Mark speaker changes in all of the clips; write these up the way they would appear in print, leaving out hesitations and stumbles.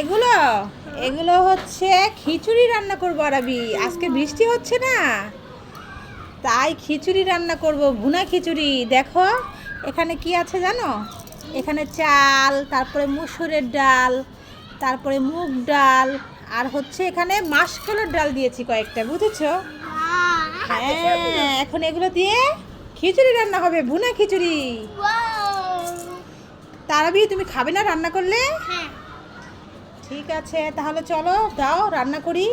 Speaker 1: এগুলো এগুলো হচ্ছে খিচুড়ি রান্না করবো আরবি। আজকে বৃষ্টি হচ্ছে না, তাই খিচুড়ি রান্না করব, ভুনা খিচুড়ি। দেখো এখানে কি আছে জানো? এখানে চাল, তারপরে মুসুরের ডাল, তারপরে মুগ ডাল, আর হচ্ছে এখানে মাসকলাইয়ের ডাল দিয়েছি কয়েকটা, বুঝেছো? হ্যাঁ, এখন এগুলো দিয়ে খিচুড়ি রান্না হবে, ভুনা খিচুড়ি। তারাবি তুমি খাবে না রান্না করলে? ঠিক আছে, তাহলে চলো দাও রান্না করি।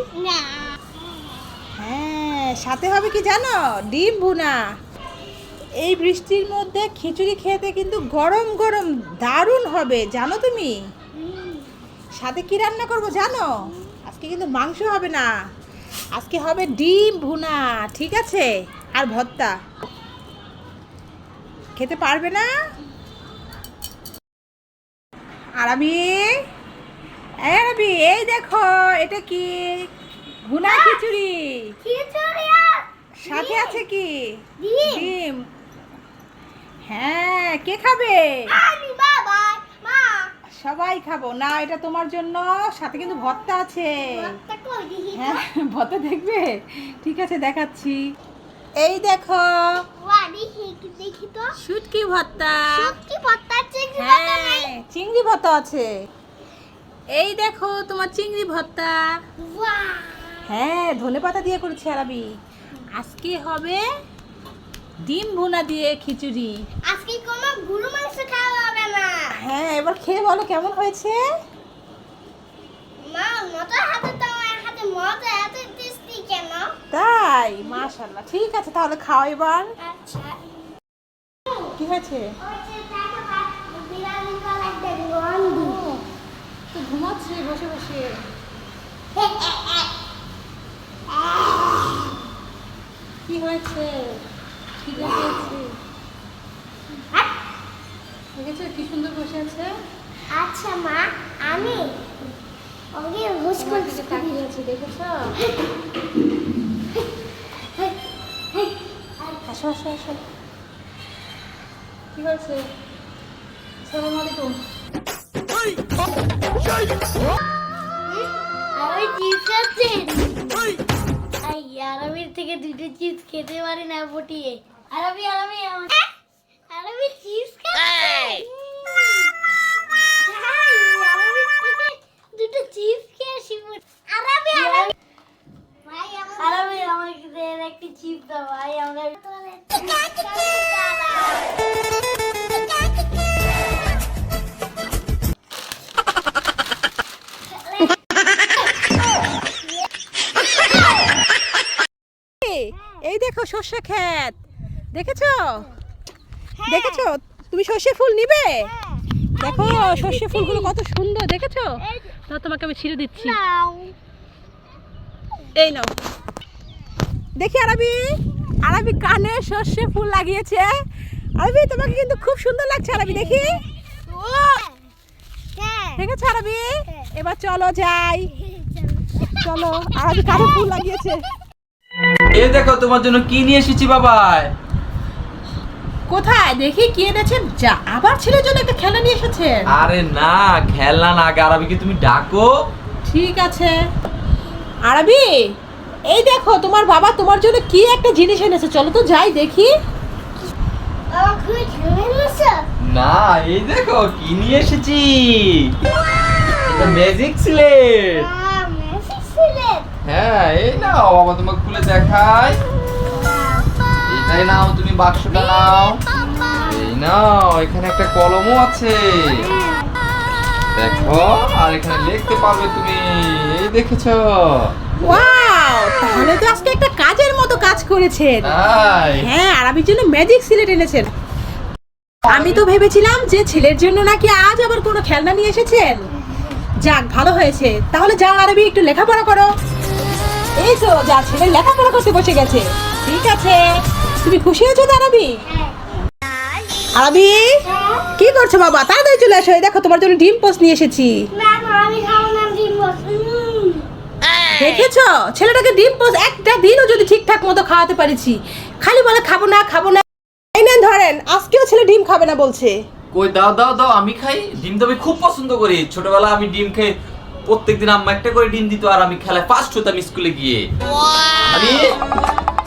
Speaker 1: হ্যাঁ, সাথে হবে কি জানো? ডিম ভুনা। এই বৃষ্টির মধ্যে খিচুড়ি খেতে কিন্তু গরম গরম দারুণ হবে, জানো তুমি? সাথে কি রান্না করব জানো? আজকে কিন্তু মাংস হবে না, আজকে হবে ডিম ভুনা, ঠিক আছে? আর ভর্তা। খেতে পারবে না আরবি? আরবি, এই দেখো এটা কি? ভুনা খিচুড়ি। সাথে আছে কি? ডিম। হ্যাঁ, কে খাবে? সবাই খাবো না, এটা তোমার জন্য। সাথে কিন্তু ভর্তা আছে। হ্যাঁ, ভর্তা দেখবে? ঠিক আছে, দেখাচ্ছি। এই দেখো শুটকি ভর্তা। হ্যাঁ, চিংড়ি ভর্তা আছে। এই দেখো তোমার চিংড়ি ভর্তা। হ্যাঁ, ধনেপাতা দিয়ে করেছি আরবি। আজকে হবে ডিম ভুনা দিয়ে খিচুড়ি।
Speaker 2: আজকে কোনো গরু মাংস খাওয়া হবে না।
Speaker 1: হ্যাঁ, এবার খেয়ে বলো কেমন হয়েছে।
Speaker 2: মা, মজা হাতে তোমার হাতে মজা এত টেস্টি কেন?
Speaker 1: তাই, মাশাআল্লাহ। ঠিক আছে, তাহলে খাও এবার।
Speaker 2: আচ্ছা।
Speaker 1: কি হয়েছে?
Speaker 2: ওই যে দেখো বিড়ালি গলা একটা গন্ধ।
Speaker 1: তো ঘুমাচ্ছে বসে বসে। কি হয়েছে? খিদে পেয়েছে। দেখেছো কি সুন্দর বসে আছে?
Speaker 2: আচ্ছা মা, আমি ওকে হুশ
Speaker 1: তোমার
Speaker 2: করে
Speaker 1: দিকে তাকিয়ে আছে, দেখেছো? আসো আসো আসো। কি হয়েছে? আসসালামু আলাইকুম।
Speaker 2: আমি চিপস খাচ্ছি। আরবির থেকে দুটো চিপস খেতে পারি না পটিয়ে। আরবি আরবি চিপস খাচ্ছে। আরবির থেকে দুটো চিপস খেয়ে আসি। আরবি আমাকে দে একটি চিপস দাও ভাই। আমরা
Speaker 1: এই দেখো সর্ষে ক্ষেত, দেখেছো? দেখেছো? তুমি সর্ষে ফুল নিবে? দেখো সর্ষে ফুলগুলো কত সুন্দর, দেখেছো? তো তোমাকে আমি ছিঁড়ে দিচ্ছি। এই নাও। দেখি আরবি, আরবি কানে সর্ষে ফুল লাগিয়েছে। আরবি তোমাকে কিন্তু খুব সুন্দর লাগছে আরবি, দেখি। দেখেছো আরবি? এবার চলো যাই, চলো। আরবি কানে ফুল লাগিয়েছে।
Speaker 3: এই দেখো তোমার জন্য কি নিয়ে এসেছি বাবাই।
Speaker 1: কোথায় দেখি কি এনেছেন? যা, আবার ছেলের জন্য একটা খেলনা নিয়ে এসেছেন।
Speaker 3: আরে না, খেলনা না, আরবিকে তুমি ডাকো।
Speaker 1: ঠিক আছে। আরবি, এই দেখো তোমার বাবা তোমার জন্য কি একটা জিনিস এনেছে, চলো তো যাই দেখি।
Speaker 2: আমার খুব ঝামেলা।
Speaker 3: না, এই দেখো কি নিয়ে এসেছি। এটা ম্যাজিক স্লেট।
Speaker 2: Magic slate.
Speaker 3: হ্যাঁ, এই নাও বাবা, তোমাকে খুলে দেখাই। এটাই নাও, তুমি বাক্সটা নাও। এই নাও, এখানে একটা কলমও আছে, দেখো। আর এখানে লিখতে পারবে তুমি, এই দেখেছো?
Speaker 1: ওয়াও, তাহলে তো আজকে একটা কাজের মতো কাজ করেছেন।
Speaker 3: তাই?
Speaker 1: হ্যাঁ, আরবির জন্য ম্যাজিক সিলেট এনেছেন। আমি তো ভেবেছিলাম যে ছেলের জন্য নাকি আজ আবার কোনো খেলনা নিয়ে এসেছেন। যাক, ভালো হয়েছে। তাহলে যাও আরবি, একটু লেখাপড়া করো। এই তো যা, ছেলে লেখাপড়া করতে বসে গেছে। ঠিক আছে, তুমি খুশি হয়েছো তো আরবি? আরবি কি করছো বাবা? তাড়াতাড়ি চলে আসো। এই দেখো তোমার জন্য ডিম পোস্ট নিয়ে এসেছি।
Speaker 2: না আমি খাবো না ডিম পোস্ট।
Speaker 1: দেখেছো ছেলেটাকে ডিম পোস্ট একটা দিনও যদি ঠিকঠাক মতো খাওয়াতে পারিছি, খালি বলে খাবো না খাবো না। এই নেন ধরেন, আজকেও ছেলে ডিম খাবে না বলছে।
Speaker 3: কই দাও দাও দাও, আমি খাই ডিম তো, আমি খুব পছন্দ করি। ছোটবেলা আমি ডিম খেয়ে প্রত্যেকদিন আম্মা একটা করে ডিম দিত আর আমি খেলায় ফার্স্ট হতাম স্কুলে গিয়ে। আমি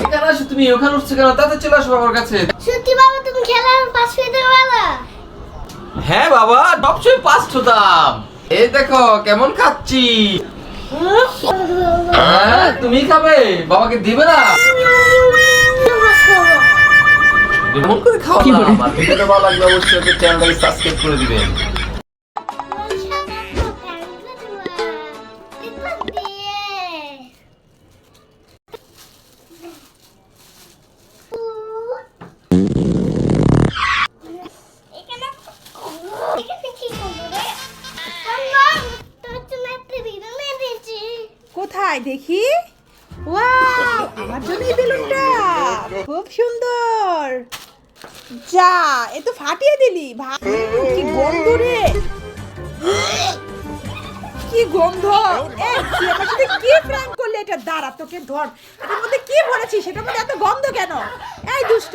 Speaker 3: এখানে আসো, তুমি ওখানে উঠছো কেন? তাতে চলে আসো বাবার কাছে।
Speaker 2: সত্যি বাবা তুমি খেলার পাস হইতে পারলা?
Speaker 3: হ্যাঁ বাবা, সবসময় ফার্স্ট হতাম। এই দেখো কেমন খাচ্ছি। হ্যাঁ, তুমি খাবে, বাবাকে দিবে না? এমন করে খাও না। আমার ভিডিওটা ভালো লাগলে অবশ্যই চ্যানেলটাকে সাবস্ক্রাইব করে দিবেন।
Speaker 1: কোথায় দেখি? ওয়াও, আমার জন্য এই বেলুনটা খুব সুন্দর। যা, এ তো ফাটিয়ে দিলি। কি গন্ধ রে, কি গন্ধ। তুই আমার সাথে কি প্র্যাঙ্ক করলি? এটা দাঁড়া, তোকে ধর। এটার মধ্যে কি ভরেছিস? সেটার মধ্যে এত গন্ধ কেন? এই দুষ্ট।